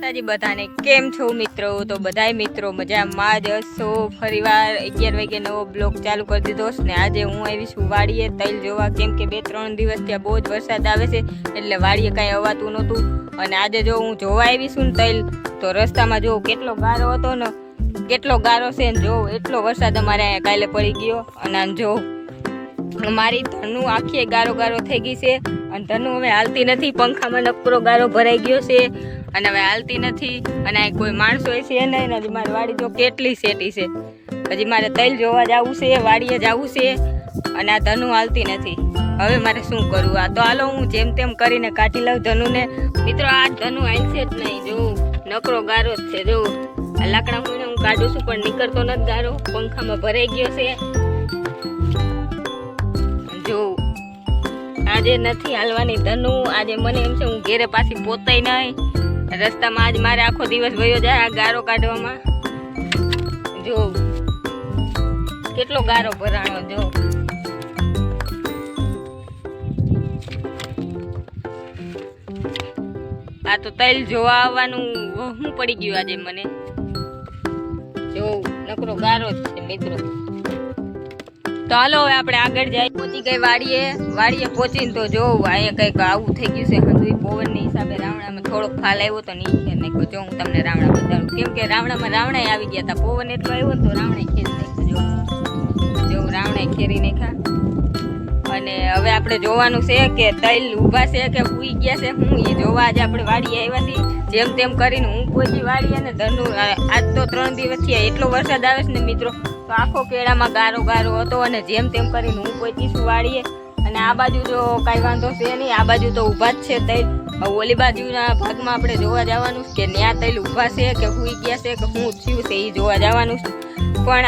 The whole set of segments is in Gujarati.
સાજી બધાને કેમ છો મિત્રો? તો બધાય મિત્રો મજામાં જ હશો. ફરીવાર 11 વાગે નવો બ્લોગ ચાલુ કરી દીધો છે ને આજે હું આવી છું વાડીએ તૈલ જોવા, કેમ કે 2-3 દિવસ ત્યાં બહુ જ વરસાદ આવે છે એટલે વાડીએ કાંઈ અવાતું નહોતું. અને આજે જો હું જોવા આવી છું ને તૈલ, તો રસ્તામાં જો કેટલો ગારો હતો ને, કેટલો ગારો છે ને જો એટલો વરસાદ અમારે અહીંયા કાલે પડી ગયો. અને જો મારી ધનુ આખી ગારો ગારો થઈ ગઈ છે અને ધનુ હવે હાલતી નથી, પંખામાં નકરો ગારો ભરાઈ ગયો છે અને હવે હાલતી નથી. અને કોઈ માણસો છે નહીં, હજી મારી વાડી જો કેટલી સેટી છે. હજી મારે તૈલ જોવા જવું છે, વાડીએ જવું છે અને આ ધનુ હાલતી નથી. હવે મારે શું કરવું? આ તો હાલો હું જેમ તેમ કરીને કાઢી લઉં ધનુને. મિત્રો આ ધનુ હાલશે જ નહીં, જો નકરો ગારો જ છે. જો આ લાકડા હું કાઢું છું પણ નીકળતો નથી ગારો, પંખામાં ભરાઈ ગયો છે. જો આજે નથી હાલવાની ધનુ, આજે મને એમ છે હું ઘેરે પાછી પોતાય નહીં. રસ્તામાં આજ મારે આખો દિવસ વયો જાય આ ગારો કાઢવામાં. જો કેટલો ગારો ભરાણો. જો આ તો તૈલ જોવા આવવાનું વહમું પડી ગયું આજે મને. જો નકરો ગારો જ છે મિત્રો. તો હાલો હવે આપણે આગળ જાય. પહોંચી ગઈ વાડીએ પહોંચીને તો જો અહીંયા કંઈક આવું થઈ ગયું છે. હંધુઈ પવનની હિસાબે રાવણામાં થોડોક ફાલ આવ્યો તો નીચે નાખ્યો. જો હું તમને રાવણા બતાડું, કેમ કે રાવણામાં રાવણાય આવી ગયા હતા. પવન એટલો આવ્યો ને તો રાવણાય ખેરી નાખ્યો. જો રાવણાય ખેરી નાખ્યા. અને હવે આપણે જોવાનું છે કે તૈલ ઊભા છે કે સૂઈ ગયા છે. હું એ જોવા આજે આપણે વાડીએ આવ્યા છીએ. જેમ તેમ કરીને હું પહોંચી વાડીએ ને ધનુ આજ તો 3 દિવસ થયા એટલો વરસાદ આવે છે ને મિત્રો, તો આખો કેળામાં ગારો ગારો હતો. અને જેમ તેમ કરીને હું પહોંચીશું વાડીએ. અને આ બાજુ જો કાંઈ વાંધો છે નહીં, આ બાજુ તો ઊભા જ છે તૈલ. ઓલી બાજુના ભાગમાં આપણે જોવા જવાનું છે કે ત્યાં તૈલ ઊભા છે કે સૂઈ ગયા છે કે શું થયું છે એ જોવા જવાનું છે. પણ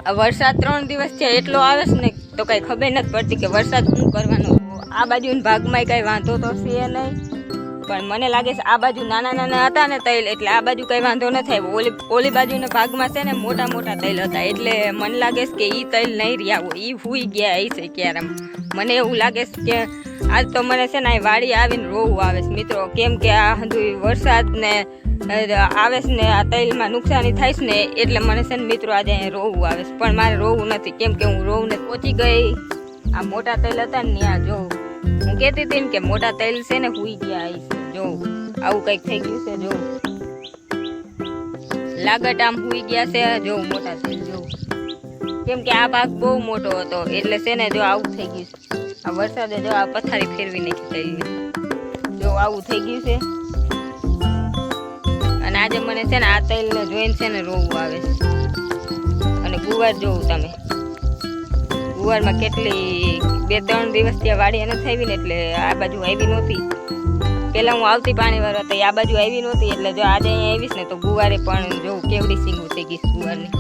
આ વરસાદ 3 દિવસ છે એટલો આવે છે ને તો કાંઈ ખબર નથી પડતી કે વરસાદ શું કરવાનો. આ બાજુના ભાગમાં કાંઈ વાંધો તો છે નહીં, પણ મને લાગે છે આ બાજુ નાના નાના હતા ને તૈલ એટલે આ બાજુ કંઈ વાંધો નથી આવ્યો. ઓલી બાજુના ભાગમાં છે ને મોટા મોટા તૈલ હતા એટલે મને લાગે છે કે એ તૈલ નહીં રહ્યા હોય, એ સૂઈ ગયા હશે ક્યારે. મને એવું લાગે છે કે આજ તો મને છે ને આ વાડી આવીને રોવું આવે છે મિત્રો, કેમ કે આ હંધુઈ વરસાદ ને આવે છે ને આ તૈલમાં નુકસાની થાય છે ને એટલે મને છે ને મિત્રો આજે અહીંયા રોવું આવે છે. પણ મારે રોવું નથી, કેમ કે હું રોવું ને પહોંચી ગઈ. આ મોટા તૈલ હતા ને ત્યાં જો હું કહેતી હતી ને કે મોટા તૈલ છે ને સૂઈ ગયા હશે. જો આવું કંઈક થઈ ગયું છે. જો લાગટ આમ સૂઈ ગયા છે. જો મોટા તૈલ જો, કેમ કે આ ભાગ બહુ મોટો હતો એટલે છે ને જો આવું થઈ ગયું છે. આ વરસાદે જો આ પથારી ફેરવી નાખી તૈલને. જો આવું થઈ ગયું છે. અને આજે મને છે ને આ તૈલને જોઈને છે ને રોવું આવે છે. અને ગુવાર જોવું તમે, ગુવારમાં કેટલી 2-3 દિવસ ત્યાં વાડી એને થઈ ને એટલે આ બાજુ આવી નહોતી. પહેલાં હું આવતી પાણી વાળો હતો, આ બાજુ આવી નહોતી એટલે જો આજે અહીંયા આવીશ ને તો ગુવારે પણ જો કેવડી સીંગું થઈ ગઈ ગુવારની.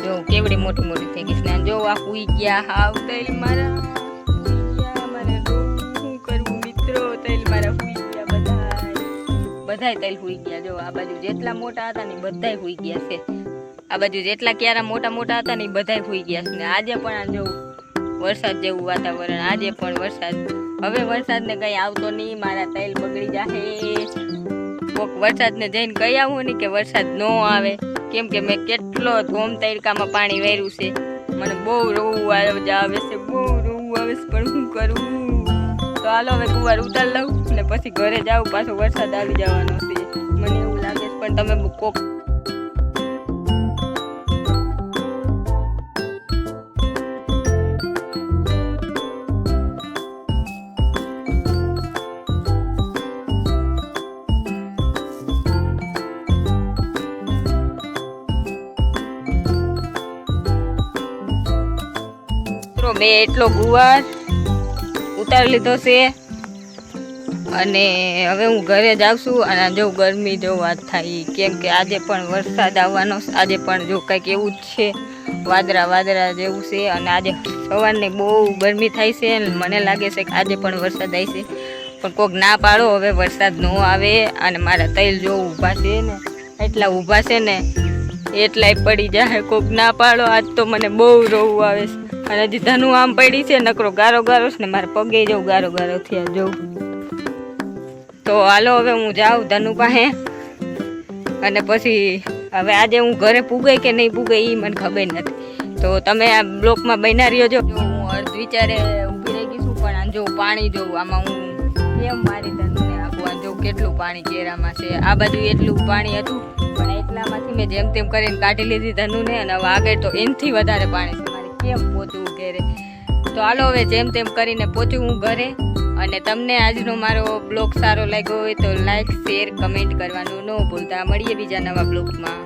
જો કેવડી મોટી મોટી થઈ ગઈ ને જો આ સૂઈ ગયા હાવ તૈલ મારા. મારે શું કરવું મિત્રો? તૈલ મારા સૂઈ ગયા બધાય તૈલ સૂઈ ગયા. જો આ બાજુ જેટલા મોટા હતા ને બધાય સૂઈ ગયા છે. આ બાજુ જેટલા ક્યારા મોટા મોટા હતા ને એ બધાય સૂઈ ગયા છે. ને આજે પણ જો વરસાદ જેવું વાતાવરણ, આજે પણ વરસાદ. હવે વરસાદને કંઈ આવતો નહીં, મારા તૈલ બગડી જાય. કોક વરસાદને જઈને કહી આવું ને કે વરસાદ ન આવે, કેમ કે મેં કેટલો ધોમ તડકામાં પાણી વેર્યું છે. મને બહુ રોવું આવે છે, બહુ રોવું આવે છે, પણ શું કરવું? તો હાલો હવે ગુવાર ઉતાર લઉં ને પછી ઘરે જાઉં, પાછો વરસાદ આવી જવાનો છે મને એવું લાગે છે. પણ તમે કોક મેં એટલો ગુવાર ઉતારી લીધો છે. અને હવે હું ઘરે જાઉં છું. અને જો ગરમી જો વાત થાય, કેમ કે આજે પણ વરસાદ આવવાનો, આજે પણ જો કંઈક એવું જ છે, વાદળા જેવું છે. અને આજે સવારની બહુ ગરમી થાય છે. મને લાગે છે કે આજે પણ વરસાદ આવશે, પણ કોઈક ના પાડો હવે વરસાદ ન આવે. અને મારા તૈલ જો ઊભા છે ને એટલા ઊભા છે ને એટલાય પડી જાય. કોઈક ના પાડો, આજ તો મને બહુ રોવું આવે છે. અને હજી ધનુ આમ પડી છે, નકરો ગારો ગારો છે ને મારે પગે જવું ગારો ગારો થયા. જવું તો હાલો હવે હું જાઉં ધનુ પાસે, અને પછી હવે આજે હું ઘરે પૂગે કે નહીં પૂગે એ મને ખબર નથી. તો તમે આ બ્લોકમાં બન્યા રહ્યો છો. હું અર્ધ વિચારે ઊભી રહી ગઈ છું, પણ આમ જો પાણી જોઉં આમાં હું કેમ મારી ધનુને આપું. આમ જો કેટલું પાણી કેરામાં છે. આ બાજુ એટલું પાણી હતું, પણ એટલામાંથી મેં જેમ તેમ કરીને કાઢી લીધી ધનુને, અને હવે આગળ તો એનથી વધારે પાણી છે. મારે કેમ પહોંચવું ઘરે? તો હાલો હવે જેમ તેમ કરીને પહોંચું હું ઘરે. અને તમને આજનો મારો બ્લોગ સારો લાગ્યો હોય તો લાઈક, શેર, કમેન્ટ કરવાનું ન ભૂલતા. મળીએ બીજા નવા બ્લોગમાં.